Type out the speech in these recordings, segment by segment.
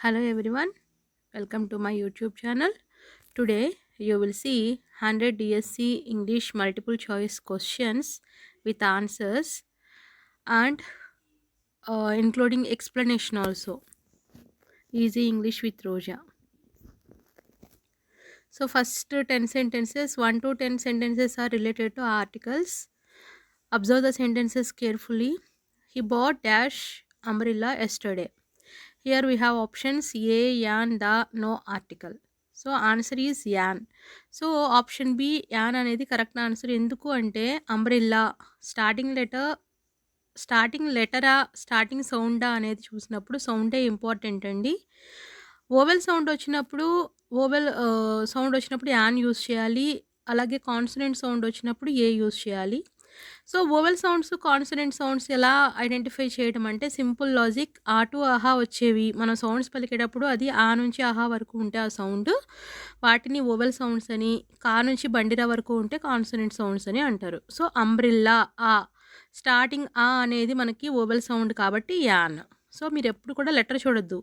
Hello everyone, welcome to my YouTube channel. Today you will see 100 DSC English multiple choice questions with answers and including explanation also. Easy English with Roja. So first 10 sentences, 1 to 10 sentences are related to articles. Observe the sentences carefully. He bought dash umbrella yesterday. Here we have options A, yan, the, no article. So answer is yan. So option B, yan అనేది correct answer. ఎందుకు అంటే umbrella starting సౌండా అనేది చూసినప్పుడు సౌండే important అండి. Vowel sound వచ్చినప్పుడు an use చేయాలి. అలాగే consonant sound వచ్చినప్పుడు ఏ యూస్ చేయాలి. So vowel sounds, consonant sounds ఎలా ఐడెంటిఫై చేయడం అంటే సింపుల్ లాజిక్. ఆ టు ఆహా వచ్చేవి మనం సౌండ్స్ పలికేటప్పుడు అది ఆ నుంచి ఆహా వరకు ఉంటే ఆ సౌండ్, వాటిని ఓవెల్ సౌండ్స్ అని, కా నుంచి బండిరా వరకు ఉంటే కాన్సనెంట్ సౌండ్స్ అని అంటారు. సో అంబ్రిల్లా స్టార్టింగ్ ఆ అనేది మనకి ఓవెల్ సౌండ్ కాబట్టి యాన్. సో మీరు ఎప్పుడు కూడా లెటర్ చూడొద్దు.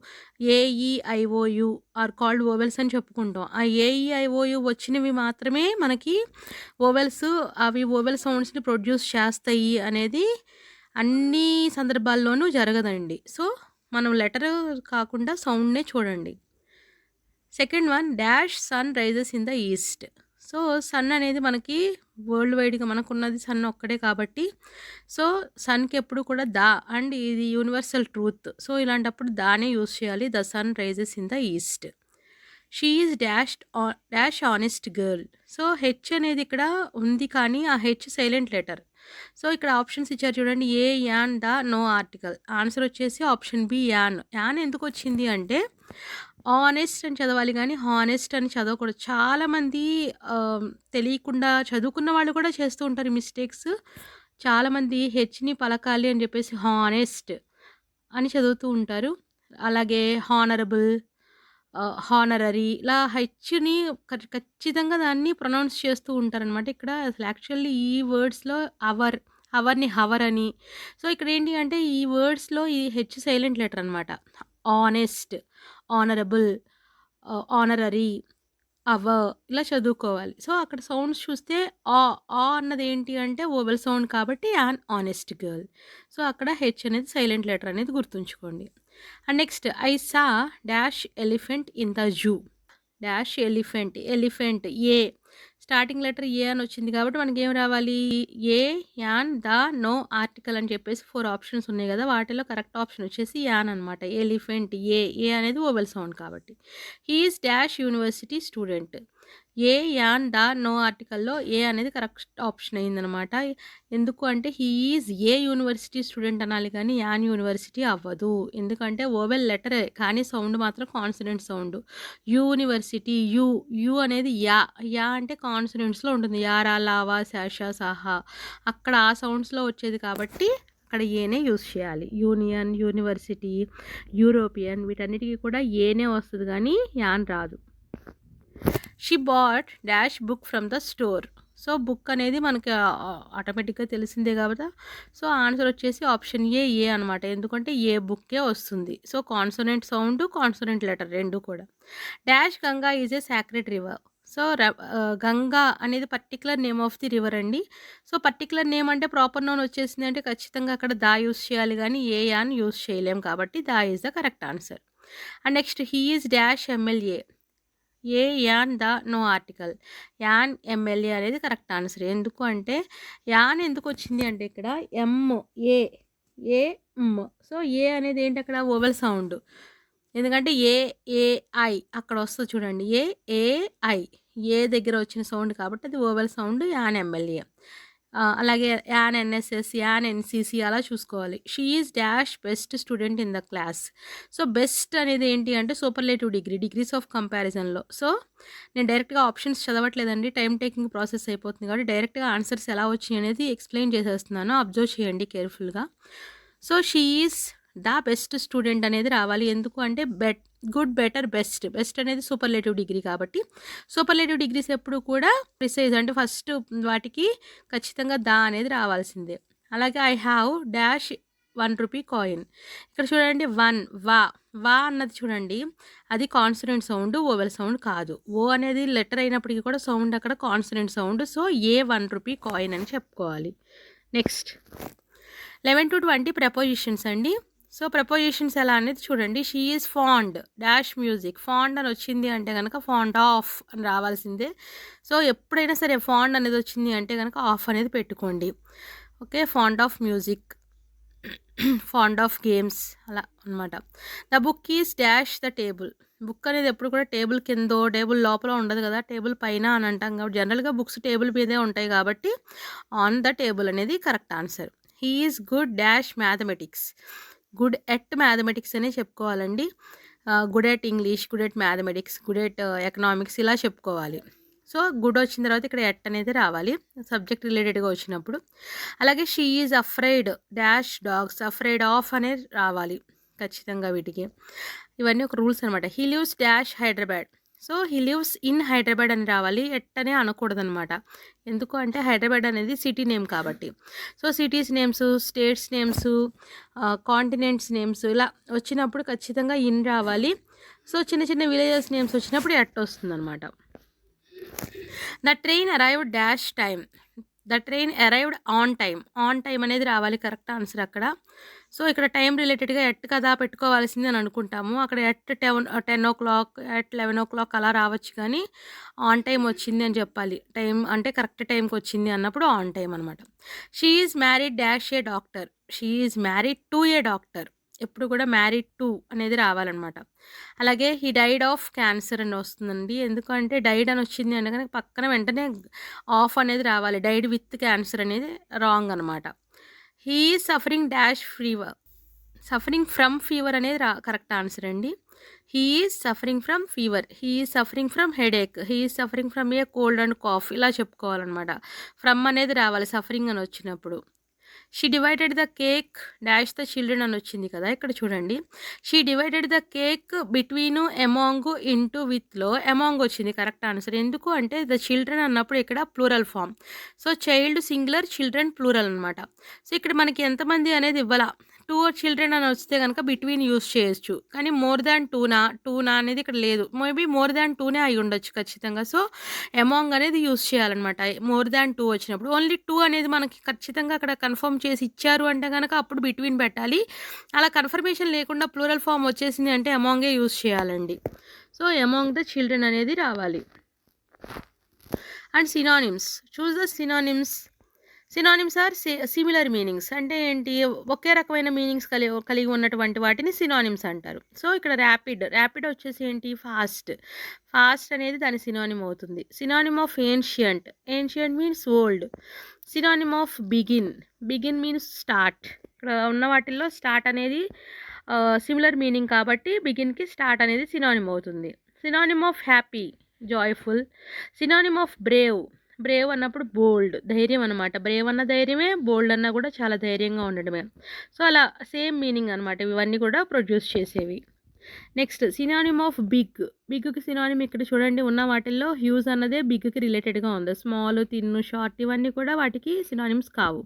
ఏఈఐఓయు ఆర్ కాల్డ్ ఓవెల్స్ అని చెప్పుకుంటాం. ఆ ఏఈఐఓయు వచ్చినవి మాత్రమే మనకి ఓవెల్స్, అవి ఓవెల్ సౌండ్స్ని ప్రొడ్యూస్ చేస్తాయి అనేది అన్ని సందర్భాల్లోనూ జరగదండి. సో మనం లెటర్ కాకుండా సౌండ్నే చూడండి. Second one, dash sun rises in the east. So sun అనేది మనకి వరల్డ్ వైడ్గా మనకున్నది సన్ ఒక్కడే కాబట్టి సో సన్కి ఎప్పుడు కూడా దా అండ్ ఇది యూనివర్సల్ ట్రూత్. సో ఇలాంటప్పుడు దానే యూస్ చేయాలి. The sun rises in the east. She is dash honest girl. So H అనేది ఇక్కడ ఉంది కానీ ఆ హెచ్ సైలెంట్ లెటర్. సో ఇక్కడ ఆప్షన్స్ ఇచ్చారు చూడండి, A, an, the, no article. Answer వచ్చేసి ఆప్షన్ బి యాన్. యాన్ ఎందుకు వచ్చింది అంటే ఆనెస్ట్ అని చదవాలి కానీ హానెస్ట్ అని చదవకూడదు. చాలామంది తెలియకుండా చదువుకున్న వాళ్ళు కూడా చేస్తూ ఉంటారు మిస్టేక్స్. చాలామంది హెచ్ని పలకాలి అని చెప్పేసి హానెస్ట్ అని చదువుతూ ఉంటారు. అలాగే హానరబుల్, హానరరీ, ఇలా హెచ్ని ఖచ్చితంగా దాన్ని ప్రొనౌన్స్ చేస్తూ ఉంటారనమాట. ఇక్కడ అసలు యాక్చువల్లీ ఈ వర్డ్స్లో అవర్ని హవర్ అని. సో ఇక్కడ ఏంటి అంటే ఈ వర్డ్స్లో ఈ హెచ్ సైలెంట్ లెటర్ అనమాట. ఆనెస్ట్, ఆనరబుల్, ఆనరరీ, ఇలా చదువుకోవాలి. సో అక్కడ సౌండ్స్ చూస్తే ఆ అన్నది ఏంటి అంటే ఓవెల్ సౌండ్ కాబట్టి యాన్ ఆనెస్ట్ గర్ల్. సో అక్కడ హెచ్ అనేది సైలెంట్ లెటర్ అనేది గుర్తుంచుకోండి. And next, I saw dash elephant in the zoo. Dash elephant A, starting letter A అని వచ్చింది కాబట్టి మనకి ఏం రావాలి, a, an, the, no article అని చెప్పేసి 4 ఆప్షన్స్ ఉన్నాయి కదా, వాటిలో కరెక్ట్ ఆప్షన్ వచ్చేసి యాన్ అనమాట. ఎలిఫెంట్ ఏ అనేది ఓవెల్ సౌండ్ కాబట్టి. He is dash university student. A, an, the, no ఆర్టికల్లో ఏ అనేది కరెక్ట్ ఆప్షన్ అయిందనమాట. ఎందుకు అంటే హీఈస్ ఏ యూనివర్సిటీ స్టూడెంట్ అనాలి కానీ యాన్ యూనివర్సిటీ అవ్వదు. ఎందుకంటే ఓవెల్ లెటరే కానీ సౌండ్ మాత్రం కాన్సనెంట్ సౌండ్. యూనివర్సిటీ, యు అనేది యా అంటే కాన్సనెంట్స్లో ఉంటుంది. యారా, లావా, శాషా, సాహా, అక్కడ ఆ సౌండ్స్లో వచ్చేది కాబట్టి అక్కడ ఏనే యూస్ చేయాలి. యూనియన్, యూనివర్సిటీ, యూరోపియన్ వీటన్నిటికీ కూడా ఏనే వస్తుంది కానీ యాన్ రాదు. She bought dash book from the store. So book అనేది మనకి ఆటోమేటిక్గా తెలిసిందే కాబట్టి సో ఆన్సర్ వచ్చేసి ఆప్షన్ ఏ అనమాట. ఎందుకంటే ఏ బుక్కే వస్తుంది. So consonant sound, consonant letter రెండు కూడా. Dash Ganga is a sacred river. So Ganga అనేది particular name of the river అండి. సో పర్టికులర్ నేమ్ అంటే ప్రాపర్ నౌన్ వచ్చేసింది అంటే ఖచ్చితంగా అక్కడ దా యూస్ చేయాలి కానీ ఏ యాన్ యూస్ చేయలేం కాబట్టి that is the correct answer. And next, he is dash MLA. A, an, the, no article. An MLA అనేది కరెక్ట్ ఆన్సర్. ఎందుకు అంటే యాన్ ఎందుకు వచ్చింది అంటే ఇక్కడ ఏ సో ఏ అనేది ఏంటి అక్కడ ఓవెల్ సౌండ్. ఎందుకంటే ఏఐ అక్కడ వస్తుంది చూడండి, ఏఐ ఏ దగ్గర వచ్చిన సౌండ్ కాబట్టి అది ఓవెల్ సౌండ్, యాన్ ఎమ్మెల్యే. అలాగే యాన్ ఎన్ఎస్ఎస్, యాన్ ఎన్సిసి అలా చూసుకోవాలి. She is dash best student in the class. So best అనేది ఏంటి అంటే సూపర్లేటివ్ డిగ్రీస్ ఆఫ్ కంపారిజన్లో. సో నేను డైరెక్ట్గా ఆప్షన్స్ చదవట్లేదండి, టైం టేకింగ్ ప్రాసెస్ అయిపోతుంది కాబట్టి డైరెక్ట్గా ఆన్సర్స్ ఎలా వచ్చాయి అనేది ఎక్స్ప్లెయిన్ చేసేస్తున్నాను, అబ్జర్వ్ చేయండి కేర్ఫుల్గా. So she is the best student అనేది రావాలి. ఎందుకు అంటే గుడ్, బెటర్, బెస్ట్ అనేది సూపర్లేటివ్ డిగ్రీ కాబట్టి సూపర్లేటివ్ డిగ్రీస్ ఎప్పుడు కూడా ప్రిసైజ్ అంటే ఫస్ట్ వాటికి ఖచ్చితంగా దా అనేది రావాల్సిందే. అలాగే I have dash rupee coin. ఇక్కడ చూడండి వా వా అన్నది చూడండి, అది కాన్సనెంట్ సౌండ్, వోవెల్ సౌండ్ కాదు. ఓ అనేది లెటర్ అయినప్పటికీ కూడా సౌండ్ అక్కడ కాన్సనెంట్ సౌండ్. సో ఏ 1 రూపీ కాయిన్ అని చెప్పుకోవాలి. నెక్స్ట్ 11-20 ప్రపోజిషన్స్ అండి. సో ప్రపోజిషన్స్ ఎలా అనేది చూడండి. She is fond dash music. Fond అని వచ్చింది అంటే కనుక ఫాండ్ ఆఫ్ అని రావాల్సిందే. సో ఎప్పుడైనా సరే ఫాండ్ అనేది వచ్చింది అంటే కనుక ఆఫ్ అనేది పెట్టుకోండి. Okay, fond of music, fond of games అలా అనమాట. The book is dash the table. Book అనేది ఎప్పుడు కూడా టేబుల్ కిందో టేబుల్ లోపల ఉండదు కదా, టేబుల్ పైన అని అంటాం కాబట్టి జనరల్గా బుక్స్ టేబుల్ మీదే ఉంటాయి కాబట్టి ఆన్ ద టేబుల్ అనేది correct answer. He is good dash mathematics. Good at mathematics అనే చెప్పుకోవాలండి. Good at English, good at mathematics, good at economics ఇలా చెప్పుకోవాలి. సో గుడ్ వచ్చిన తర్వాత ఇక్కడ ఎట్ అనేది రావాలి సబ్జెక్ట్ రిలేటెడ్గా వచ్చినప్పుడు. అలాగే she is afraid dash dogs. Afraid of అనేది రావాలి ఖచ్చితంగా వీటికి. ఇవన్నీ ఒక రూల్స్ అనమాట. He lives dash Hyderabad. So he lives in Hyderabad అని రావాలి, ఎట్ అనే అనకూడదనమాట. ఎందుకు అంటే హైదరాబాద్ అనేది సిటీ నేమ్ కాబట్టి. So cities names, states names, continents names ఇలా వచ్చినప్పుడు ఖచ్చితంగా ఇన్ రావాలి. సో చిన్న చిన్న విలేజెస్ నేమ్స్ వచ్చినప్పుడు ఎట్ వస్తుంది అనమాట. The train arrived dash time. The train arrived on time. On time అనేది రావాలి కరెక్ట్ ఆన్సర్ అక్కడ. సో ఇక్కడ టైం రిలేటెడ్గా ఎట్ కదా పెట్టుకోవాల్సింది అని అనుకుంటాము. అక్కడ ఎట్ 10 o'clock, ఎట్ 11 o'clock అలా రావచ్చు, కానీ ఆన్ టైం వచ్చింది అని చెప్పాలి. టైం అంటే కరెక్ట్ టైంకి వచ్చింది అన్నప్పుడు ఆన్ టైం అనమాట. She is married dash A doctor. She is married to A doctor. ఎప్పుడు కూడా మ్యారీడ్ టు అనేది రావాలన్నమాట. అలాగే హీ డైడ్ ఆఫ్ క్యాన్సర్ అని వస్తుందండి. ఎందుకంటే డైడ్ అని వచ్చింది అంటే కనుక పక్కన వెంటనే ఆఫ్ అనేది రావాలి. డైడ్ విత్ క్యాన్సర్ అనేది రాంగ్ అనమాట. He is suffering dash fever. Suffering from fever అనేది కరెక్ట్ ఆన్సర్ అండి. He is suffering from fever. He is suffering from headache. He is suffering from a cold and cough ఇలా చెప్పుకోవాలన్నమాట. From అనేది రావాలి suffering అని వచ్చినప్పుడు. She divided the cake dash the children అని వచ్చింది కదా, ఇక్కడ చూడండి. She divided the cake between among into విత్లో ఎమాంగ్ వచ్చింది కరెక్ట్ ఆన్సర్. ఎందుకు అంటే ద చిల్డ్రన్ అన్నప్పుడు ఇక్కడ plural form. So child singular, children plural అనమాట. సో ఇక్కడ మనకి ఎంతమంది అనేది ఇవ్వాల. 2 చిల్డ్రన్ అని వస్తే కనుక బిట్వీన్ యూస్ చేయొచ్చు, కానీ మోర్ దాన్ టూనా అనేది ఇక్కడ లేదు. మేబీ మోర్ దాన్ 2నే అయి ఉండొచ్చు ఖచ్చితంగా. సో ఎమాంగ్ అనేది యూస్ చేయాలన్నమాట మోర్ దాన్ 2 వచ్చినప్పుడు. ఓన్లీ 2 అనేది మనకి ఖచ్చితంగా అక్కడ కన్ఫర్మ్ చేసి ఇచ్చారు అంటే కనుక అప్పుడు బిట్వీన్ పెట్టాలి. అలా కన్ఫర్మేషన్ లేకుండా ప్లూరల్ ఫామ్ వచ్చేసింది అంటే ఎమాంగే యూస్ చేయాలండి. సో ఎమాంగ్ ద చిల్డ్రన్ అనేది రావాలి. And synonyms. Choose the synonyms. Synonyms are similar meanings. అంటే ఏంటి, ఒకే రకమైన మీనింగ్స్ కలిగి ఉన్నటువంటి వాటిని సినానిమ్స్ అంటారు. సో ఇక్కడ ర్యాపిడ్ వచ్చేసి ఏంటి, ఫాస్ట్ అనేది దాని సినానిమ్ అవుతుంది. Synonym of ancient means old. Synonym of begin means start. ఇక్కడ ఉన్న వాటిల్లో స్టార్ట్ అనేది సిమిలర్ మీనింగ్ కాబట్టి బిగిన్కి స్టార్ట్ అనేది సినానిమ్ అవుతుంది. Synonym of happy joyful. Synonym of Brave అన్నప్పుడు బోల్డ్, ధైర్యం అనమాట. బ్రేవ్ అన్న ధైర్యమే, బోల్డ్ అన్న కూడా చాలా ధైర్యంగా ఉండడమే. సో అలా సేమ్ మీనింగ్ అనమాట ఇవన్నీ కూడా ప్రొడ్యూస్ చేసేవి. నెక్స్ట్ సినానిమ్ ఆఫ్ బిగ్కి సినానిమ్ ఇక్కడ చూడండి ఉన్న వాటిల్లో హ్యూజ్ అన్నదే బిగ్కి రిలేటెడ్గా ఉంది. స్మాల్, థిన్, షార్ట్ ఇవన్నీ కూడా వాటికి సినానిమ్స్ కావు.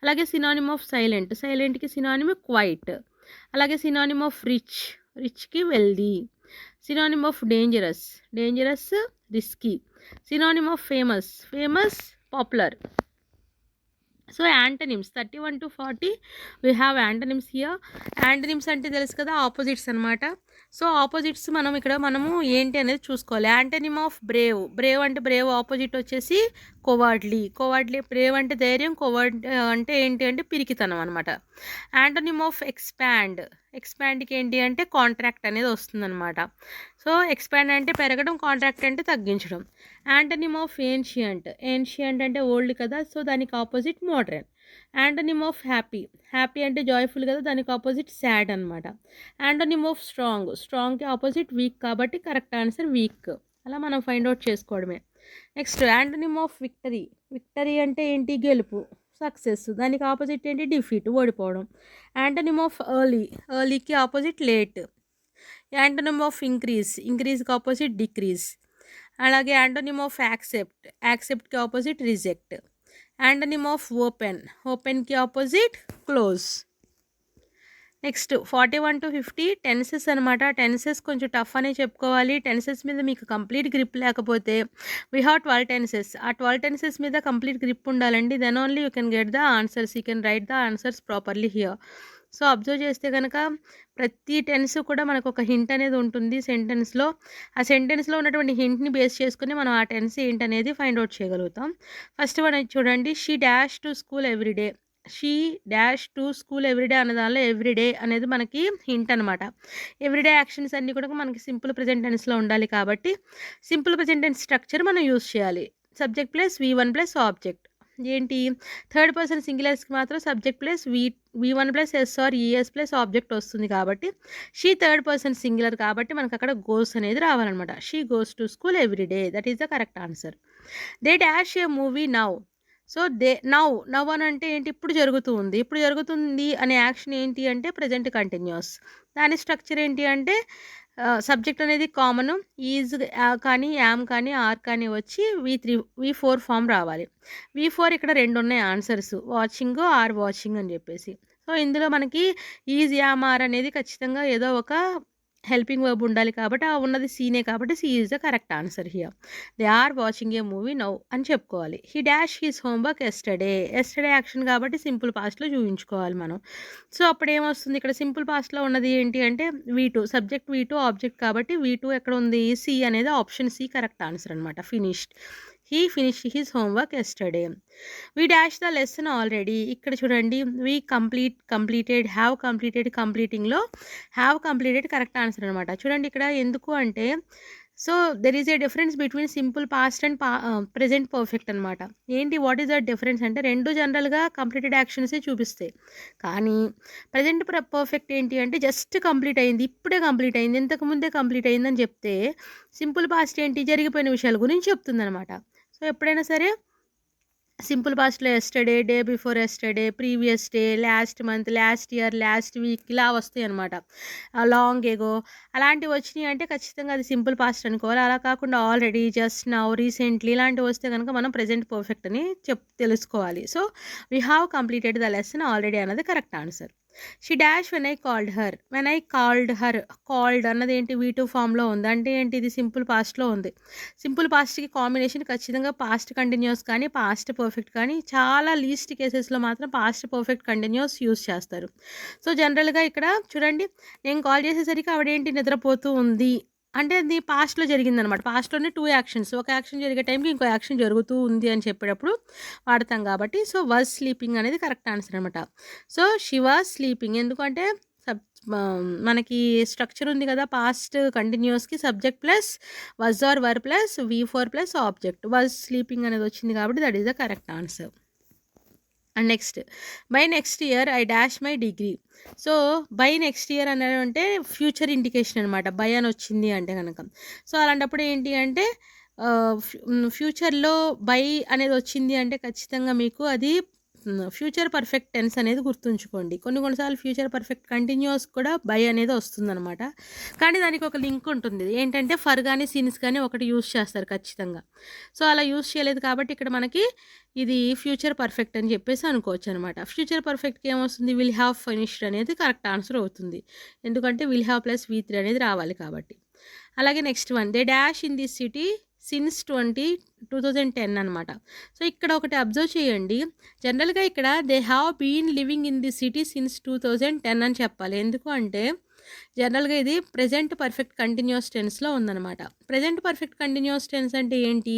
అలాగే సినానిమ్ ఆఫ్ సైలెంట్కి సినానిమ్ క్వైట్. అలాగే సినానిమ్ ఆఫ్ రిచ్కి wealthy. Synonym of dangerous risky. Synonym of famous popular. So antonyms 31 to 40 we have antonyms here. Antonyms అంటే తెలుసు కదా, ఆపోజిట్స్ అనమాట. సో ఆపోజిట్స్ మనము ఏంటి అనేది చూసుకోవాలి. యాంటనిమ్ ఆఫ్ బ్రేవ్ అంటే బ్రేవ్ ఆపోజిట్ వచ్చేసి కోవార్డ్లీ. బ్రేవ్ అంటే ధైర్యం, కోవార్డ్ అంటే ఏంటి అంటే పిరికితనం అనమాట. యాంటనిమ్ ఆఫ్ ఎక్స్పాండ్కి ఏంటి అంటే కాంట్రాక్ట్ అనేది వస్తుందన్నమాట. సో ఎక్స్పాండ్ అంటే పెరగడం, కాంట్రాక్ట్ అంటే తగ్గించడం. యాంటనిమ్ ఆఫ్ ఏన్షియంట్ అంటే ఓల్డ్ కదా, సో దానికి opposite modern. Antonym of happy అంటే జాయ్ఫుల్ కదా, దానికి ఆపోజిట్ సాడ్ అనమాట. యాంటనిమ్ ఆఫ్ స్ట్రాంగ్కి ఆపోజిట్ వీక్ కాబట్టి కరెక్ట్ ఆన్సర్ వీక్. అలా మనం ఫైండ్ అవుట్ చేసుకోవడమే. నెక్స్ట్ యాంటనిమ్ ఆఫ్ విక్టరీ అంటే ఏంటి, గెలుపు, సక్సెస్. దానికి ఆపోజిట్ ఏంటి, డిఫీట్, ఓడిపోవడం. యాంటనిమ్ ఆఫ్ ఎర్లీకి ఆపోజిట్ లేట్. యాంటనిమ్ ఆఫ్ ఇంక్రీజ్కి ఆపోజిట్ డిక్రీజ్. అలాగే యాంటనిమ్ ఆఫ్ యాక్సెప్ట్కి opposite reject. Antonym of ఓపెన్కి opposite close. Next 41-50 tenses అనమాట. టెన్సెస్ కొంచెం టఫ్ అనే చెప్పుకోవాలి. టెన్సెస్ మీద మీకు కంప్లీట్ గ్రిప్ లేకపోతే వీ హావ్ 12 టెన్సెస్. ఆ 12 టెన్సెస్ మీద కంప్లీట్ గ్రిప్ ఉండాలండి. Then only you can get the answers. You can write the answers properly here. So, observe చేస్తే గనక ప్రతి టెన్స్ కూడా మనకొక హింట్ అనేది ఉంటుంది సెంటెన్స్‌లో. ఆ సెంటెన్స్‌లో ఉన్నటువంటి హింట్‌ని బేస్ చేసుకొని మనం ఆ టెన్స్ ఏంటనేది ఫైండ్ ఔట్ చేయగలుగుతాం. ఫస్ట్ వన్ ఇది చూడండి. She dash to school every day. She dash to school everyday అనే దానిలో ఎవ్రీడే అనేది మనకి హింట్ అనమాట. ఎవ్రీడే యాక్షన్స్ అన్నీ కూడా మనకి సింపుల్ ప్రెజెంట్ టెన్స్‌లో ఉండాలి కాబట్టి సింపుల్ ప్రెజెంట్ టెన్స్ స్ట్రక్చర్ మనం యూజ్ చేయాలి. Subject plus V1 plus object. ఏంటి థర్డ్ పర్సన్ సింగులర్స్‌కి మాత్రం subject plus V1 plus S or ES plus object వస్తుంది కాబట్టి షీ థర్డ్ పర్సన్ సింగులర్ కాబట్టి మనకు అక్కడ గోస్ అనేది రావాలన్నమాట. She goes to school everyday. That is the correct answer. They dash A movie now. So, now అని అంటే ఏంటి? ఇప్పుడు జరుగుతూ ఉంది. ఇప్పుడు జరుగుతుంది అనే యాక్షన్ ఏంటి అంటే ప్రెజెంట్ కంటిన్యూస్. దాని స్ట్రక్చర్ ఏంటి అంటే సబ్జెక్ట్ అనేది కామను. ఈజ్ కానీ, యామ్ కానీ, ఆర్ కానీ వచ్చి V4 ఫామ్ రావాలి. V4 ఇక్కడ 2 ఉన్నాయి ఆన్సర్స్. వాచింగ్, ఆర్ వాచింగ్ అని చెప్పేసి. సో, ఇందులో మనకి ఈజ్, యామ్, ఆర్ అనేది ఖచ్చితంగా ఏదో ఒక హెల్పింగ్ వర్బ్ ఉండాలి కాబట్టి ఆ ఉన్నది సీనే కాబట్టి C is the correct answer here. They are watching a movie now అని చెప్పుకోవాలి. He dash his homework yesterday. Yesterday action కాబట్టి సింపుల్ పాస్ట్లో చూపించుకోవాలి మనం. సో, అప్పుడు ఏమొస్తుంది ఇక్కడ సింపుల్ పాస్ట్లో ఉన్నది ఏంటి అంటే V2 సబ్జెక్ట్ V2 ఆబ్జెక్ట్ కాబట్టి V2 ఎక్కడ ఉంది? సి అనేది ఆప్షన్ సి కరెక్ట్ ఆన్సర్ అనమాట. Finished. He finished his homework yesterday. We dash the lesson already. ఇక్కడ చూడండి వి కంప్లీటెడ్, హ్యావ్ కంప్లీటెడ్, కంప్లీటింగ్లో హ్యావ్ కంప్లీటెడ్ కరెక్ట్ ఆన్సర్ అనమాట. చూడండి ఇక్కడ ఎందుకు అంటే so there is a difference between simple past and present perfect అనమాట. ఏంటి వాట్ ఈస్ ద డిఫరెన్స్ అంటే రెండు జనరల్గా కంప్లీటెడ్ యాక్షన్సే చూపిస్తాయి. కానీ ప్రజెంట్ పర్ఫెక్ట్ ఏంటి అంటే జస్ట్ కంప్లీట్ అయింది, ఇప్పుడే కంప్లీట్ అయింది, ఇంతకుముందే కంప్లీట్ అయిందని చెప్తే సింపుల్ పాస్ట్ ఏంటి జరిగిపోయిన విషయాల గురించి చెప్తుందనమాట. సో ఎప్పుడైనా సరే సింపుల్ పాస్ట్లో yesterday, day before yesterday, previous day, last month, last year, last week ఇలా వస్తాయి అనమాట. లాంగ్ ఎగో అలాంటివి వచ్చినాయి అంటే ఖచ్చితంగా అది సింపుల్ పాస్ట్ అనుకోవాలి. అలా కాకుండా ఆల్రెడీ, జస్ట్ నౌ, రీసెంట్లీ ఇలాంటివి వస్తే కనుక మనం ప్రెజెంట్ పర్ఫెక్ట్ అని తెలుసుకోవాలి. So we have completed the lesson already అన్నది correct answer. She dash when I called her. When I called her, called అన్నది ఏంటి? V2 ఫామ్లో ఉంది. అంటే ఏంటి? ఇది సింపుల్ పాస్ట్లో ఉంది. సింపుల్ పాస్ట్కి కాంబినేషన్ ఖచ్చితంగా పాస్ట్ కంటిన్యూస్ కానీ, పాస్ట్ పర్ఫెక్ట్ కానీ, చాలా లీస్ట్ కేసెస్లో మాత్రం పాస్ట్ పర్ఫెక్ట్ కంటిన్యూస్ యూస్ చేస్తారు. సో జనరల్గా ఇక్కడ చూడండి, నేను కాల్ చేసేసరికి ఆవిడేంటి నిద్రపోతూ ఉంది అంటే అది పాస్ట్లో జరిగిందనమాట. పాస్ట్లోనే 2 యాక్షన్స్, ఒక యాక్షన్ జరిగే టైంకి ఇంకో యాక్షన్ జరుగుతూ ఉంది అని చెప్పేటప్పుడు వాడతాం కాబట్టి సో వాజ్ స్లీపింగ్ అనేది కరెక్ట్ ఆన్సర్ అనమాట. సో షీ వాజ్ స్లీపింగ్ ఎందుకంటే మనకి స్ట్రక్చర్ ఉంది కదా, పాస్ట్ కంటిన్యూస్కి subject plus was or were plus V4 plus object. Was sleeping అనేది వచ్చింది కాబట్టి that is the correct answer. And next by next year I dash my degree. So by next year అనేది అంటే future indication అనమాట. By అని వచ్చింది అంటే కనుక సో అలాంటప్పుడు ఏంటి అంటే ఫ్యూచర్లో బై అనేది వచ్చింది అంటే ఖచ్చితంగా మీకు అది ఫ్యూచర్ పర్ఫెక్ట్ టెన్స్ అనేది గుర్తుంచుకోండి. కొన్నిసార్లు ఫ్యూచర్ పర్ఫెక్ట్ కంటిన్యూస్ కూడా బై అనేది వస్తుందన్నమాట. కానీ దానికి ఒక లింక్ ఉంటుంది. ఏంటంటే ఫర్ కానీ సిన్స్ కానీ ఒకటి యూజ్ చేస్తారు ఖచ్చితంగా. సో అలా యూజ్ చేయలేదు కాబట్టి ఇక్కడ మనకి ఇది ఫ్యూచర్ పర్ఫెక్ట్ అని చెప్పేసి అనుకోవచ్చు అనమాట. ఫ్యూచర్ పర్ఫెక్ట్కి ఏమొస్తుంది? విల్ హ్యావ్ ఫినిష్డ్ అనేది కరెక్ట్ ఆన్సర్ అవుతుంది. ఎందుకంటే విల్ హ్యావ్ ప్లస్ V3 అనేది రావాలి కాబట్టి. అలాగే next one they dash in this city since 2010 అనమాట. సో ఇక్కడ ఒకటి అబ్జర్వ్ చేయండి. జనరల్గా ఇక్కడ they have been living in the city since 2010 అని చెప్పాలి. ఎందుకు అంటే జనరల్గా ఇది ప్రెజెంట్ పర్ఫెక్ట్ కంటిన్యూస్ టెన్స్లో ఉందన్నమాట. ప్రెజెంట్ పర్ఫెక్ట్ కంటిన్యూస్ టెన్స్ అంటే ఏంటి?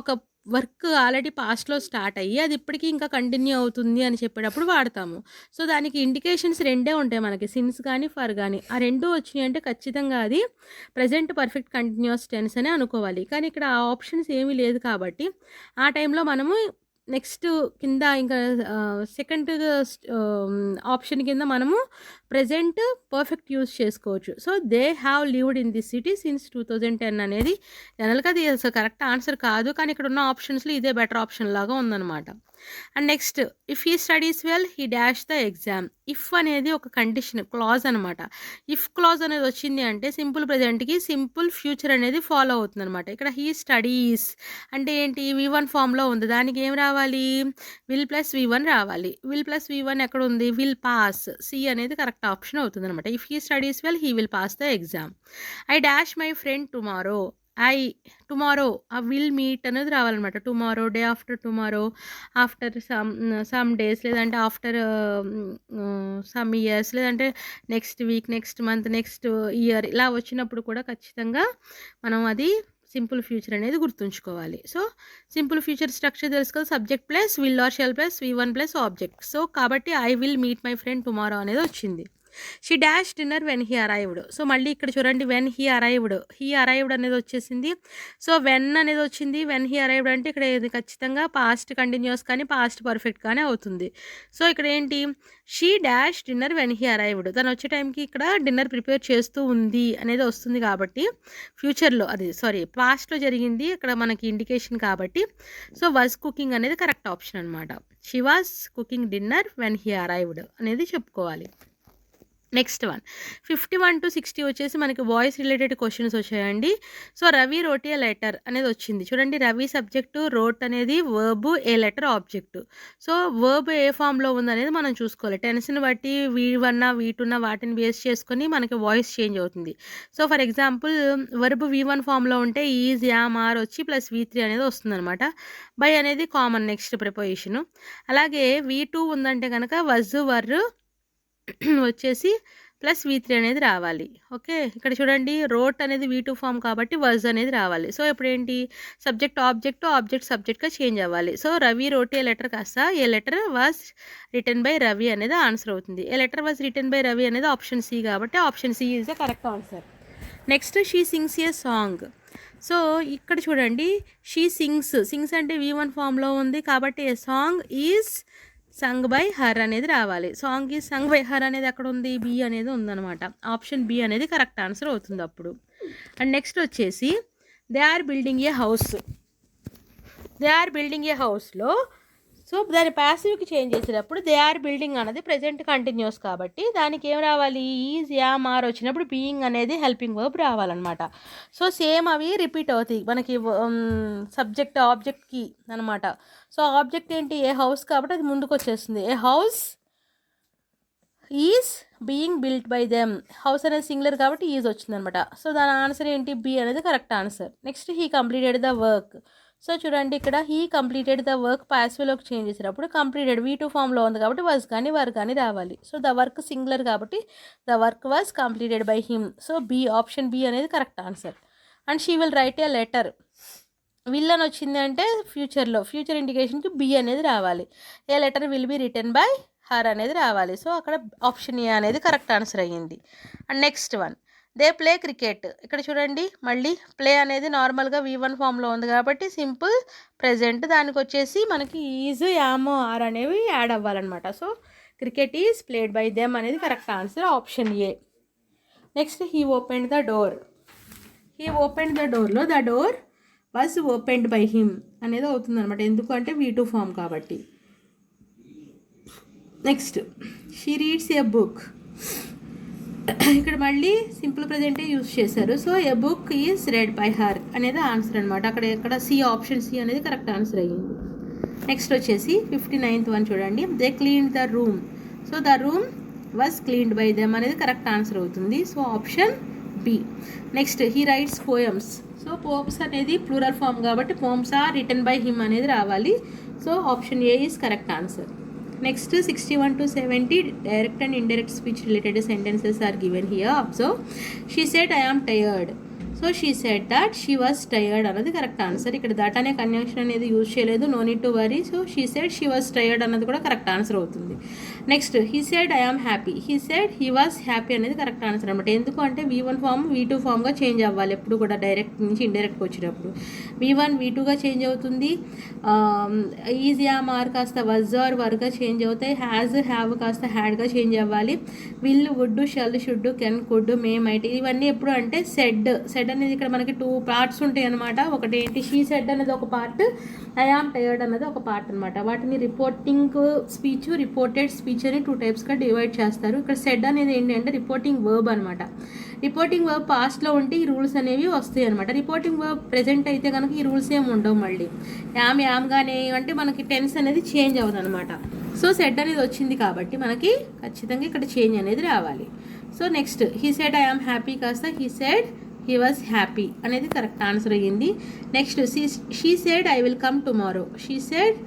ఒక వర్క్ ఆల్రెడీ పాస్ట్లో స్టార్ట్ అయ్యి అది ఇప్పటికీ ఇంకా కంటిన్యూ అవుతుంది అని చెప్పేటప్పుడు వాడతాము. సో దానికి ఇండికేషన్స్ రెండే ఉంటాయి మనకి, సిన్స్ కానీ ఫర్ కానీ. ఆ రెండు వచ్చినాయి అంటే ఖచ్చితంగా అది ప్రెజెంట్ పర్ఫెక్ట్ కంటిన్యూస్ టెన్స్ అనే అనుకోవాలి. కానీ ఇక్కడ ఆ ఆప్షన్స్ ఏమీ లేదు కాబట్టి ఆ టైంలో మనము నెక్స్ట్ కింద ఇంకా సెకండ్ ఆప్షన్ కింద మనము ప్రెజెంట్ పర్ఫెక్ట్ యూజ్ చేసుకోవచ్చు. So they have lived in this city since 2010 అనేది జనరల్గా అది అసలు కరెక్ట్ ఆన్సర్ కాదు. కానీ ఇక్కడ ఉన్న ఆప్షన్స్లో ఇదే బెటర్ ఆప్షన్ లాగా ఉందన్నమాట. And next if he studies well he dash the exam. If అనేది ఒక కండిషన్ క్లాజ్ అనమాట. ఇఫ్ క్లాజ్ అనేది వచ్చింది అంటే సింపుల్ ప్రెజెంట్‌కి సింపుల్ ఫ్యూచర్ అనేది ఫాలో అవుతుందనమాట. ఇక్కడ హీ స్టడీస్ అంటే ఏంటి V1 ఫామ్‌లో ఉంది. దానికి ఏం రావాలి? విల్ ప్లస్ V1 రావాలి. విల్ ప్లస్ V1 ఎక్కడుంది? Will pass. సి అనేది కరెక్ట్ ఆప్షన్ అవుతుందనమాట. If he studies well he will pass the exam. I dash my friend tomorrow. Tomorrow will meet అనేది రావాలన్నమాట. Tomorrow, day after tomorrow, after some days, లేదంటే after some years, లేదంటే next week, next month, next year ఇలా వచ్చినప్పుడు కూడా ఖచ్చితంగా మనం అది సింపుల్ ఫ్యూచర్ అనేది గుర్తుంచుకోవాలి. సో సింపుల్ ఫ్యూచర్ స్ట్రక్చర్ తెలుసు కదా, subject plus will or shall plus V1 plus object. So కాబట్టి I will meet my friend tomorrow అనేది వచ్చింది. She dash dinner when he arrived. So మళ్ళీ ఇక్కడ చూడండి, వెన్ హీ అరైవ్డ్ అనేది వచ్చేసింది. సో వెన్ అనేది వచ్చింది, వెన్ హీ అరైవ్డ్ అంటే ఇక్కడ ఇది ఖచ్చితంగా పాస్ట్ కంటిన్యూస్ కానీ పాస్ట్ పర్ఫెక్ట్ కానీ అవుతుంది. సో ఇక్కడ ఏంటి, she dash dinner when he arrived. తను వచ్చే టైంకి ఇక్కడ డిన్నర్ ప్రిపేర్ చేస్తూ ఉంది అనేది వస్తుంది కాబట్టి ఫ్యూచర్లో పాస్ట్లో జరిగింది ఇక్కడ మనకి ఇండికేషన్ కాబట్టి సో వాజ్ కుకింగ్ అనేది కరెక్ట్ ఆప్షన్ అనమాట. She was cooking dinner when he arrived అనేది చెప్పుకోవాలి. నెక్స్ట్ వన్ 51 to 60 వచ్చేసి మనకి వాయిస్ రిలేటెడ్ క్వశ్చన్స్ వచ్చాయండి. So Ravi wrote a letter అనేది వచ్చింది. చూడండి, రవి సబ్జెక్టు, రోట్ అనేది వర్బ్, ఏ లెటర్ ఆబ్జెక్ట్. సో వర్బ్ ఏ ఫామ్లో ఉందనేది మనం చూసుకోవాలి. టెన్స్ని బట్టి V1 V2 వాటిని బేస్ చేసుకొని మనకి వాయిస్ చేంజ్ అవుతుంది. So for example verb V1 ఫామ్లో ఉంటే ఈజ్, యామ్, ఆర్ వచ్చి ప్లస్ V3 అనేది వస్తుందన్నమాట. బై అనేది కామన్ నెక్స్ట్ ప్రిపోజిషను. అలాగే V2 ఉందంటే కనుక వజ్, వర్ వచ్చేసి ప్లస్ V3 అనేది రావాలి. ఓకే, ఇక్కడ చూడండి రోట్ అనేది V2 ఫామ్ కాబట్టి వజ్ అనేది రావాలి. సో ఇప్పుడు ఏంటి, సబ్జెక్ట్ ఆబ్జెక్ట్ సబ్జెక్ట్గా చేంజ్ అవ్వాలి. So Ravi wrote a letter కాస్త a letter was written by Ravi అనేది ఆన్సర్ అవుతుంది. A letter was written by Ravi అనేది ఆప్షన్ సి కాబట్టి option C is the correct answer. Next she sings a song. So ఇక్కడ చూడండి, she sings అంటే V1 ఫామ్లో ఉంది కాబట్టి a song is sung by her అనేది రావాలి. Song is sung by her అనేది అక్కడ ఉంది, బి అనేది ఉందన్నమాట. ఆప్షన్ బి అనేది కరెక్ట్ ఆన్సర్ అవుతుంది అప్పుడు. అండ్ నెక్స్ట్ వచ్చేసి దే ఆర్ బిల్డింగ్ ఏ హౌస్లో సో దాని ప్యాసివ్కి చేంజ్ చేసేటప్పుడు దే ఆర్ బిల్డింగ్ అనేది ప్రెజెంట్ కంటిన్యూస్ కాబట్టి దానికి ఏం రావాలి, ఈజ్, యామ్, ఆర్ వచ్చినప్పుడు బీయింగ్ అనేది హెల్పింగ్ వర్బ్ రావాలన్నమాట. సో సేమ్ అవి రిపీట్ అవుతాయి మనకి సబ్జెక్ట్ ఆబ్జెక్ట్కి అనమాట. సో ఆబ్జెక్ట్ ఏంటి, ఏ హౌస్ కాబట్టి అది ముందుకు వచ్చేస్తుంది. A house is being built by them. House అనేది సింగులర్ కాబట్టి ఈజ్ వచ్చిందనమాట. సో దాని ఆన్సర్ ఏంటి, బి అనేది correct answer. Next he completed the work. So చూడండి, ఇక్కడ హీ కంప్లీటెడ్ ద వర్క్ పాసివ్లోకి చేంజ్ చేసేటప్పుడు కంప్లీటెడ్ V2 ఫామ్లో ఉంది కాబట్టి వాజ్ కానీ వర్ కానీ రావాలి. సో ద వర్క్ సింగులర్ కాబట్టి the work was completed by him. So B, option B అనేది correct answer. And she will write a letter. Will అని వచ్చింది అంటే ఫ్యూచర్ ఇండికేషన్కి బి అనేది రావాలి. A letter will be written by her అనేది రావాలి. సో అక్కడ ఆప్షన్ ఏ అనేది కరెక్ట్ ఆన్సర్ అయ్యింది. And next one they play cricket. ఇక్కడ చూడండి, మళ్ళీ ప్లే అనేది నార్మల్గా V1 ఫామ్లో ఉంది కాబట్టి సింపుల్ ప్రెజెంట్, దానికి వచ్చేసి మనకి ఈజ్, యామ్, ఆర్ అనేవి యాడ్ అవ్వాలన్నమాట. So cricket is played by them అనేది correct answer, option A. Next he opened the డోర్లో the door was opened by him అనేది అవుతుంది అనమాట. ఎందుకంటే V2 ఫామ్ కాబట్టి. Next she reads a book. ఇక్కడ మళ్ళీ సింపుల్ ప్రజెంటే యూజ్ చేశారు. So a book is read by her అనేది ఆన్సర్ అనమాట. అక్కడ సి, ఆప్షన్ సి అనేది కరెక్ట్ ఆన్సర్ అయ్యింది. నెక్స్ట్ వచ్చేసి 59th వన్ చూడండి, they cleaned the room. So the room was cleaned by them అనేది కరెక్ట్ ఆన్సర్ అవుతుంది. So option B. Next he writes poems. So poems అనేది plural form కాబట్టి poems are written by him అనేది రావాలి. So option A is correct answer. Next 61 to 70 direct and indirect speech related sentences are given here. Observe, she said I am tired. So she said that she was tired అన్నది correct answer. ఇక్కడ that అనే conjunction అనేది use చేయలేదు, no need to worry. So she said she was tired అన్నది కూడా correct answer అవుతుంది. Next he said I am happy. He said he was happy అనేది correct answer అనమాట. ఎందుకు అంటే V1 ఫామ్ V2 ఫామ్గా చేంజ్ అవ్వాలి ఎప్పుడు కూడా, డైరెక్ట్ నుంచి ఇండైరెక్ట్గా వచ్చేటప్పుడు V1 V2గా చేంజ్ అవుతుంది. ఈజ్, యామ్, ఆర్ కాస్త వజ్ ఆర్ వర్గా చేంజ్ అవుతాయి. హ్యాజ్, హ్యావ్ కాస్త హ్యాడ్గా చేంజ్ అవ్వాలి. Will, would, shall, should, can, could, may, might ఇవన్నీ ఎప్పుడు అంటే సెడ్ అనేది ఇక్కడ మనకి 2 పార్ట్స్ ఉంటాయి అనమాట. ఒకటి ఏంటి, షీ సెడ్ అనేది ఒక పార్ట్, ఐ ఆమ్ టైర్డ్ అన్నది ఒక పార్ట్ అనమాట. వాటిని reporting speech, reported speech speech అని 2 టైప్స్గా డివైడ్ చేస్తారు. ఇక్కడ సెడ్ అనేది ఏంటి అంటే రిపోర్టింగ్ వర్బ్ అనమాట. రిపోర్టింగ్ వర్బ్ పాస్ట్లో ఉంటే ఈ రూల్స్ అనేవి వస్తాయి అనమాట. రిపోర్టింగ్ వర్బ్ ప్రెజెంట్ అయితే కనుక ఈ రూల్స్ ఏమి ఉండవు. మళ్ళీ యామ్గానే అంటే మనకి టెన్స్ అనేది చేంజ్ అవ్వదు అనమాట. సో సెడ్ అనేది వచ్చింది కాబట్టి మనకి ఖచ్చితంగా ఇక్కడ చేంజ్ అనేది రావాలి. So next he said I am happy కాస్త he said he was happy అనేది కరెక్ట్ ఆన్సర్ అయ్యింది. Next she said I will come tomorrow, she said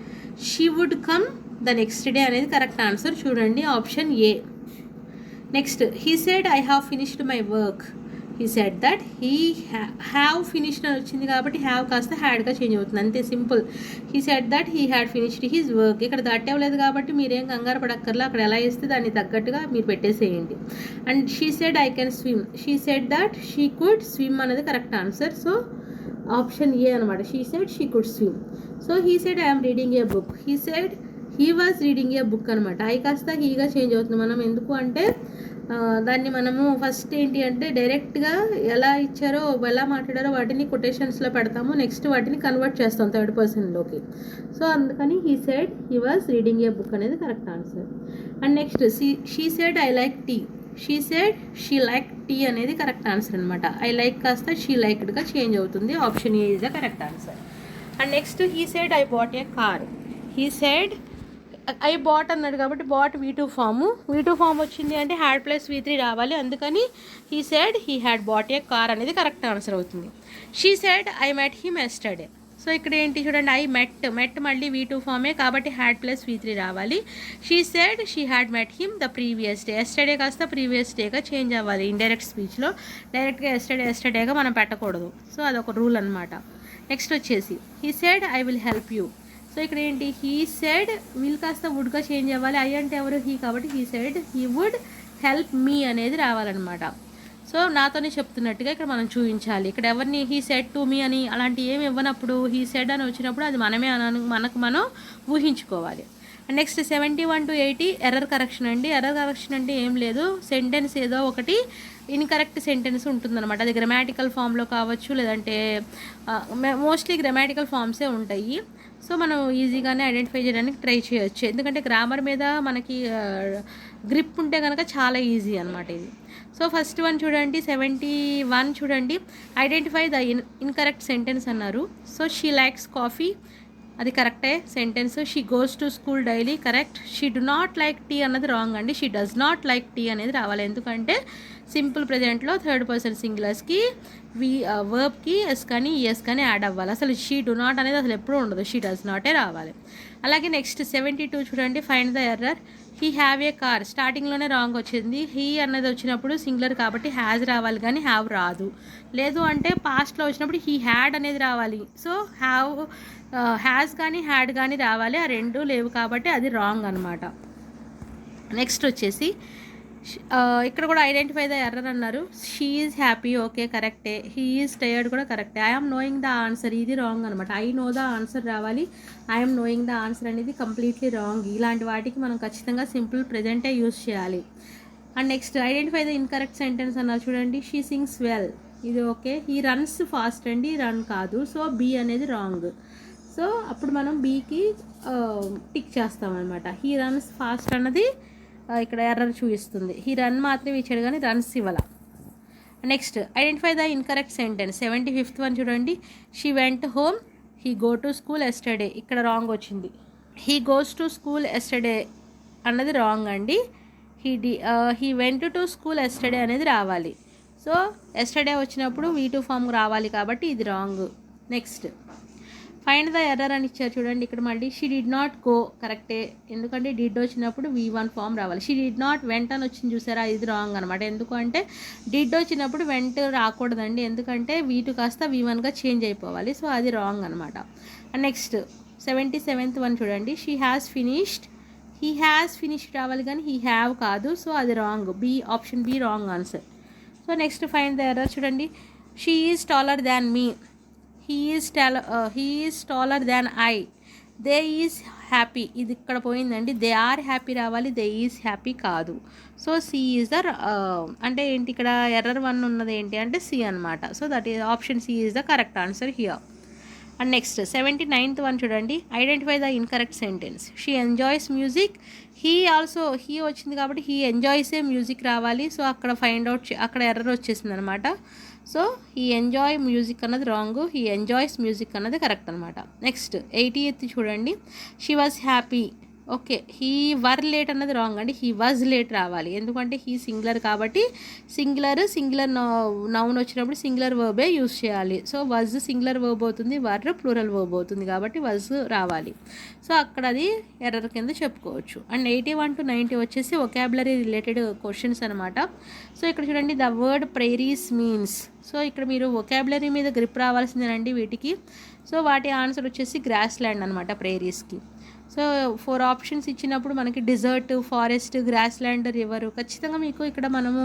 she would come the next day అనేది కరెక్ట్ ఆన్సర్. చూడండి option A. Next he said I have finished my work, he said that he have finished అని వచ్చింది కాబట్టి have కాస్త హ్యాడ్గా change అవుతుంది, అంతే simple. He said that he had finished his work. ఇక్కడ దట్ అవ్వలేదు కాబట్టి మీరేం కంగారు పడక్కర్లా, అక్కడ ఎలా ఇస్తే దాన్ని తగ్గట్టుగా మీరు పెట్టేసేయండి. And she said I can swim, she said that she could swim అనేది correct answer. So option A అనమాట. She said she could swim. So he said I am reading a book, he said he was reading a book అనమాట. I కాస్త హీగా change అవుతుంది. మనం ఎందుకు అంటే దాన్ని మనము ఫస్ట్ ఏంటి అంటే డైరెక్ట్గా ఎలా ఇచ్చారో ఎలా మాట్లాడారో వాటిని కొటేషన్స్లో పెడతాము, నెక్స్ట్ వాటిని కన్వర్ట్ చేస్తాం థర్డ్ పర్సన్లోకి. సో అందుకని he said he was reading a book అనేది correct answer. And next she said I like tea, she said she like tea అనేది కరెక్ట్ ఆన్సర్ అనమాట. ఐ లైక్ కాస్త షీ లైక్డ్గా చేంజ్ అవుతుంది. Option A is the correct answer. And next he said I bought a car, he said I bought అన్నాడు కాబట్టి bat V2 form. V2 form వచ్చింది అంటే had plus V3 రావాలి, అందుకని he said he had bat a car అనేది correct answer అవుతుంది. She said I met him yesterday. So ఇక్కడ ఏంటి చూడండి, ఐ మెట్ మళ్ళీ V2 ఫామే కాబట్టి హ్యాడ్ ప్లస్ V3 రావాలి. She said she had met him the previous day, yesterday కాస్త previous డేగా చేంజ్ అవ్వాలి. ఇండైరెక్ట్ స్పీచ్లో డైరెక్ట్గా ఎస్టర్డేగా మనం పెట్టకూడదు. సో అదొక రూల్ అనమాట. నెక్స్ట్ వచ్చేసి he said I will help you. So ఇక్కడ ఏంటి, హీ సెడ్ విల్ కాస్త వుడ్గా చేంజ్ అవ్వాలి. ఐ అంటే ఎవరు, హీ కాబట్టి he said he would help me అనేది రావాలన్నమాట. సో నాతోనే చెప్తున్నట్టుగా ఇక్కడ మనం చూపించాలి. ఇక్కడ ఎవరిని హీ సెడ్ టు మీ అని అలాంటి ఏమి ఇవ్వనప్పుడు హీ సెడ్ అని వచ్చినప్పుడు అది మనమే మనకు మనం ఊహించుకోవాలి. And next 71 to 80 error correction అండి. ఎర్రర్ కరెక్షన్ అంటే ఏం లేదు, సెంటెన్స్ ఏదో ఒకటి ఇన్కరెక్ట్ సెంటెన్స్ ఉంటుందన్నమాట. అది గ్రామాటికల్ ఫామ్లో కావచ్చు, లేదంటే మోస్ట్లీ గ్రామాటికల్ ఫామ్సే ఉంటాయి. సో మనం ఈజీగానే ఐడెంటిఫై చేయడానికి ట్రై చేయొచ్చు, ఎందుకంటే గ్రామర్ మీద మనకి గ్రిప్ ఉంటే కనుక చాలా ఈజీ అనమాట ఇది. సో ఫస్ట్ వన్ చూడండి, 71 చూడండి, ఐడెంటిఫై ద ఇన్కరెక్ట్ సెంటెన్స్ అన్నారు. సో షీ లైక్స్ కాఫీ, అది కరెక్టే sentence. She goes to school daily, correct. She do not like tea అన్నది రాంగ్ అండి. She does not like tea అనేది రావాలి, ఎందుకంటే సింపుల్ ప్రజెంట్లో థర్డ్ పర్సన్ సింగులర్స్కి వర్బ్కి ఎస్ కానీ ఈఎస్ కానీ యాడ్ అవ్వాలి. అసలు షీ డు నాట్ అనేది అసలు ఎప్పుడూ ఉండదు, షీ డస్ నాటే రావాలి. అలాగే నెక్స్ట్ 72 చూడండి, find the error. He have a car, స్టార్టింగ్లోనే రాంగ్ వచ్చింది. హీ అన్నది వచ్చినప్పుడు సింగులర్ కాబట్టి హ్యాజ్ రావాలి కానీ హ్యావ్ రాదు. లేదు అంటే పాస్ట్లో వచ్చినప్పుడు హీ హ్యాడ్ అనేది రావాలి. సో హ్యాజ్ కానీ హ్యాడ్ కానీ రావాలి, ఆ రెండు లేవు కాబట్టి అది రాంగ్ అనమాట. నెక్స్ట్ వచ్చేసి ఇక్కడ కూడా ఐడెంటిఫై ద ఎర్రర్ అన్నారు. షీ ఈజ్ హ్యాపీ, ఓకే కరెక్టే. హీ ఈజ్ టయర్డ్ కూడా కరెక్టే. ఐఎమ్ నోయింగ్ ద ఆన్సర్, ఇది రాంగ్ అనమాట. ఐ నో ద ఆన్సర్ రావాలి, ఐఎమ్ నోయింగ్ ద ఆన్సర్ అనేది కంప్లీట్లీ రాంగ్. ఇలాంటి వాటికి మనం ఖచ్చితంగా సింపుల్ ప్రెజెంటే యూజ్ చేయాలి. And next identify the incorrect sentence అన్నారు చూడండి, షీ సింగ్స్ వెల్, ఇది ఓకే. హీ రన్స్ ఫాస్ట్ అండి, రన్ కాదు. సో బి అనేది రాంగ్. సో అప్పుడు మనం బీకి టిక్ చేస్తామన్నమాట. హీ రన్స్ ఫాస్ట్ అన్నది ఇక్కడ ఎర్రర్ చూపిస్తుంది. హీ రన్ మాత్రమే ఇచ్చాడు కానీ రన్స్ ఇవ్వాల. Next identify the incorrect sentence 75th one చూడండి, she went home, he go to school yesterday, ఇక్కడ రాంగ్ వచ్చింది. He goes to school yesterday అన్నది రాంగ్ అండి. He went to school yesterday అనేది రావాలి. సో ఎస్టర్డే వచ్చినప్పుడు V2 ఫామ్ రావాలి కాబట్టి ఇది wrong. Next find the error అని ఇచ్చారు చూడండి, ఇక్కడ మళ్ళీ షీ డిడ్ నాట్ గో, కరెక్టే, ఎందుకంటే డిడ్ వచ్చినప్పుడు V1 ఫామ్ రావాలి. షీ డిడ్ నాట్ వెంట్ అని వచ్చింది చూసారా, ఇది రాంగ్ అనమాట. ఎందుకంటే డిడ్ వచ్చినప్పుడు వెంట్ రాకూడదండి, ఎందుకంటే V2 కాస్త V1గా చేంజ్ అయిపోవాలి. సో అది రాంగ్ అనమాట. నెక్స్ట్ 77th వన్ చూడండి, she has finished, he has finished రావాలి కానీ హీ హ్యావ్ కాదు. సో అది wrong, option B wrong answer. So next find the error చూడండి, she is taller than me, he is taller than I, they is happy, ఇది ఇక్కడ పోయిందండి. They are happy రావాలి, they is happy కాదు. So C is the అంటే ఏంటి ఇక్కడ error 1 ఉన్నది ఏంటి అంటే సి అనమాట. So that is option C is the correct answer here. And next 79th one చూడండి, identify the incorrect sentence. She enjoys music, he వచ్చింది కాబట్టి హీ ఎంజాయ్స్ ఏ మ్యూజిక్ రావాలి. సో అక్కడ ఫైండ్ అవుట్ అక్కడ ఎర్రర్ వచ్చేసింది అనమాట. So he enjoy music అన్నది wrong, he enjoys music అన్నది కరెక్ట్ అనమాట. నెక్స్ట్ 80th చూడండి, she was happy. Okay, he were late అన్నది రాంగ్ అండి, హీ వాజ్ లేట్ రావాలి. ఎందుకంటే హీ సింగులర్ కాబట్టి సింగులర్ నౌన్ వచ్చినప్పుడు సింగులర్ వర్బే యూజ్ చేయాలి. సో వజ్ సింగులర్ వర్బ్ అవుతుంది, వర్ ప్లూరల్ వర్బ్ అవుతుంది కాబట్టి వజ్ రావాలి. సో అక్కడ అది ఎర్రర్ కింద చెప్పుకోవచ్చు. అండ్ 81 to 90 వచ్చేసి వొకాబులరీ రిలేటెడ్ క్వశ్చన్స్ అనమాట. సో ఇక్కడ చూడండి, ద వర్డ్ ప్రైరీస్ మీన్స్. సో ఇక్కడ మీరు వొకాబులరీ మీద గ్రిప్ రావాల్సిందేనండి వీటికి. సో వాటి ఆన్సర్ వచ్చేసి గ్రాస్ ల్యాండ్ అనమాట ప్రైరీస్కి. సో 4 ఆప్షన్స్ ఇచ్చినప్పుడు మనకి desert, forest, grassland, river. ఖచ్చితంగా మీకు ఇక్కడ మనము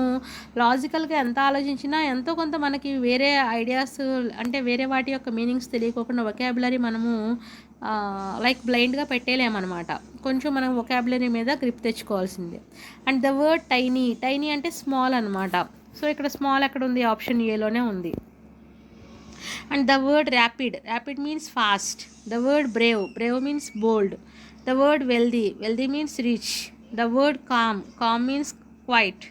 లాజికల్గా ఎంత ఆలోచించినా ఎంతో కొంత మనకి వేరే ఐడియాస్ అంటే వేరే వాటి యొక్క మీనింగ్స్ తెలియకోకుండా వొకాబులరీ మనము లైక్ బ్లైండ్గా పెట్టేలేమన్నమాట. కొంచెం మనం వొకాబులరీ మీద గ్రిప్ తెచ్చుకోవాల్సిందే. అండ్ ద వర్డ్ టైనీ అంటే స్మాల్ అనమాట. సో ఇక్కడ స్మాల్ ఎక్కడ ఉంది, ఆప్షన్ ఏలోనే ఉంది. And the word rapid means fast. The word brave means bold. The word wealthy means rich. The word calm means quiet.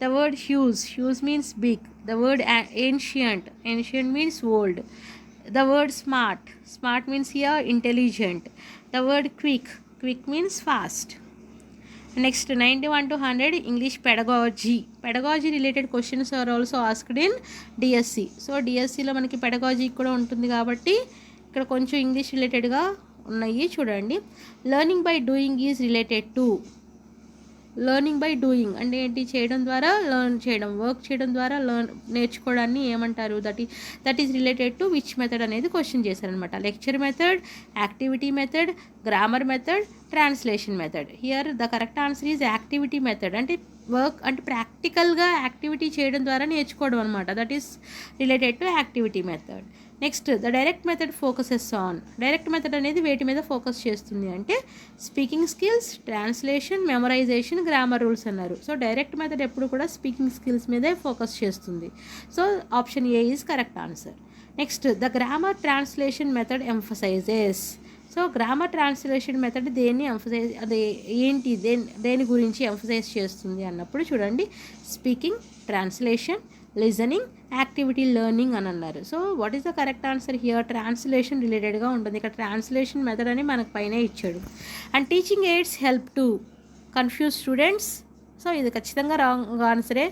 The word huge means big. The word ancient means old. The word smart means here intelligent. The word quick means fast. Next 91 to 100 English pedagogy related questions are also asked in DSC. So డిఎస్సిలో మనకి pedagogy కూడా ఉంటుంది కాబట్టి ఇక్కడ కొంచెం English రిలేటెడ్గా ఉన్నాయి చూడండి. Learning by doing is related to. Learning by doing అంటే ఏంటి, చేయడం ద్వారా లెర్న్ చేయడం, వర్క్ చేయడం ద్వారా నేర్చుకోవడాన్ని ఏమంటారు, that is related to which method అనేది క్వశ్చన్ చేశారనమాట. Lecture method, activity method, grammar method, translation method. Here the correct answer is activity method. అంటే వర్క్ అంటే ప్రాక్టికల్గా యాక్టివిటీ చేయడం ద్వారా నేర్చుకోవడం అనమాట. That is related to activity method. Next the direct method focuses on. Direct method అనేది వేటి మీద ఫోకస్ చేస్తుంది అంటే speaking skills, translation, memorisation, grammar rules అన్నారు. సో డైరెక్ట్ మెథడ్ ఎప్పుడు కూడా స్పీకింగ్ స్కిల్స్ మీదే ఫోకస్ చేస్తుంది. So option A is correct answer. Next the grammar translation method emphasises. So grammar translation method దేన్ని ఎంఫసైజ్, అదే ఏంటి, దేని గురించి ఎంఫసైజ్ చేస్తుంది అన్నప్పుడు చూడండి, speaking, translation, listening, activity learning అని అన్నారు. So what is the correct answer here, translation రిలేటెడ్గా ఉంటుంది. ఇక్కడ ట్రాన్స్లేషన్ మెథడ్ అని మనకు పైన ఇచ్చాడు. And teaching AIDS help to confuse students. So ఇది ఖచ్చితంగా రాంగ్ ఆన్సరే.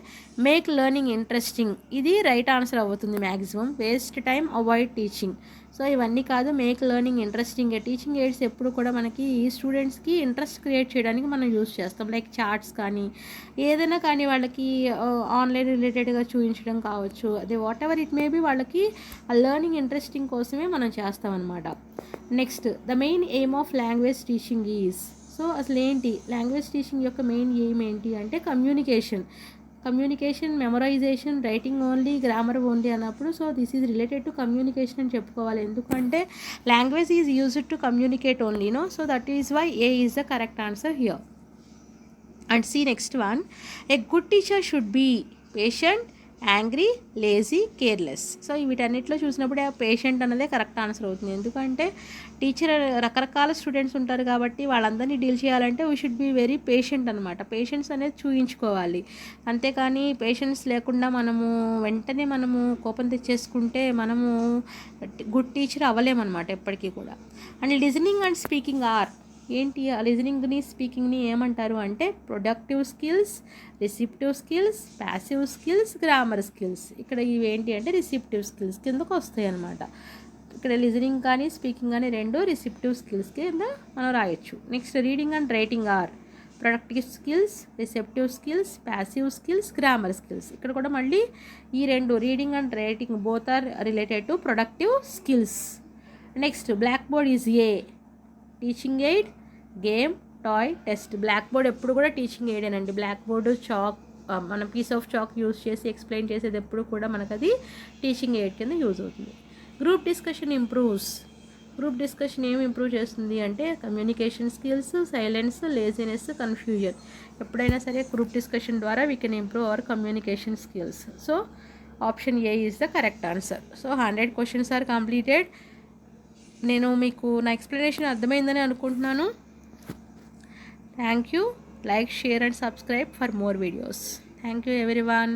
మేక్ లెర్నింగ్ ఇంట్రెస్టింగ్, ఇది రైట్ ఆన్సర్ అవుతుంది maximum. Waste time, avoid teaching. So ఇవన్నీ కాదు, make learning interesting. Teaching AIDS ఎప్పుడు కూడా మనకి స్టూడెంట్స్కి ఇంట్రెస్ట్ క్రియేట్ చేయడానికి మనం యూస్ చేస్తాం. లైక్ చార్ట్స్ కానీ ఏదైనా కానీ వాళ్ళకి ఆన్లైన్ రిలేటెడ్గా చూపించడం కావచ్చు, అదే whatever it may be, వాళ్ళకి ఆ లెర్నింగ్ ఇంట్రెస్టింగ్ కోసమే మనం చేస్తాం అనమాట. Next the main aim of language teaching is. So అసలు ఏంటి లాంగ్వేజ్ టీచింగ్ యొక్క మెయిన్ ఎయిమ్ ఏంటి అంటే communication, memorization, writing only, grammar only అన్నప్పుడు so this is related to communication అని చెప్పుకోవాలి. ఎందుకంటే language is used to communicate only, no. So that is why A is the correct answer here. And C next one, a good teacher should be patient, angry, lazy, careless. So వీటన్నిటిలో చూసినప్పుడు patient అన్నదే correct answer అవుతుంది. ఎందుకంటే teacher రకరకాల students ఉంటారు కాబట్టి వాళ్ళందరినీ deal చేయాలంటే we should be very patient అనమాట. పేషెన్స్ అనేది చూయించుకోవాలి. అంతేకాని పేషెన్స్ లేకుండా వెంటనే మనము కోపం తెచ్చేసుకుంటే మనము గుడ్ టీచర్ అవ్వలేమన్నమాట ఎప్పటికీ కూడా. And listening and speaking are ఏంటి, ఆ లిజనింగ్ని స్పీకింగ్ని ఏమంటారు అంటే productive skills, receptive skills, passive skills, grammar skills. ఇక్కడ ఇవేంటి అంటే రిసిప్టివ్ స్కిల్స్ కిందకు వస్తాయి అన్నమాట. ఇక్కడ లిజనింగ్ కానీ స్పీకింగ్ కానీ రెండు రిసిప్టివ్ స్కిల్స్ కింద మనం రాయొచ్చు. Next reading and writing are productive skills, receptive skills, passive skills, grammar skills. ఇక్కడ కూడా మళ్ళీ ఈ రెండు reading and writing both are related to productive skills. Next blackboard is a teaching aid, game, toy, test. Blackboard ఎప్పుడు కూడా teaching ఎయిడేనండి. Blackboard chalk, మనం piece of chalk use చేసి ఎక్స్ప్లెయిన్ చేసేది ఎప్పుడు కూడా మనకు అది టీచింగ్ ఎయిడ్ కింద యూజ్ అవుతుంది. Group discussion improves. Group discussion ఏమి ఇంప్రూవ్ చేస్తుంది అంటే communication skills, silence, laziness, confusion. ఎప్పుడైనా సరే గ్రూప్ డిస్కషన్ ద్వారా we can improve our communication skills. So option A is the correct answer. So 100 questions are completed. నేను మీకు నా ఎక్స్ప్లెనేషన్ అర్థమైందని అనుకుంటున్నాను. Thank you. Like, share and subscribe for more videos. Thank you everyone.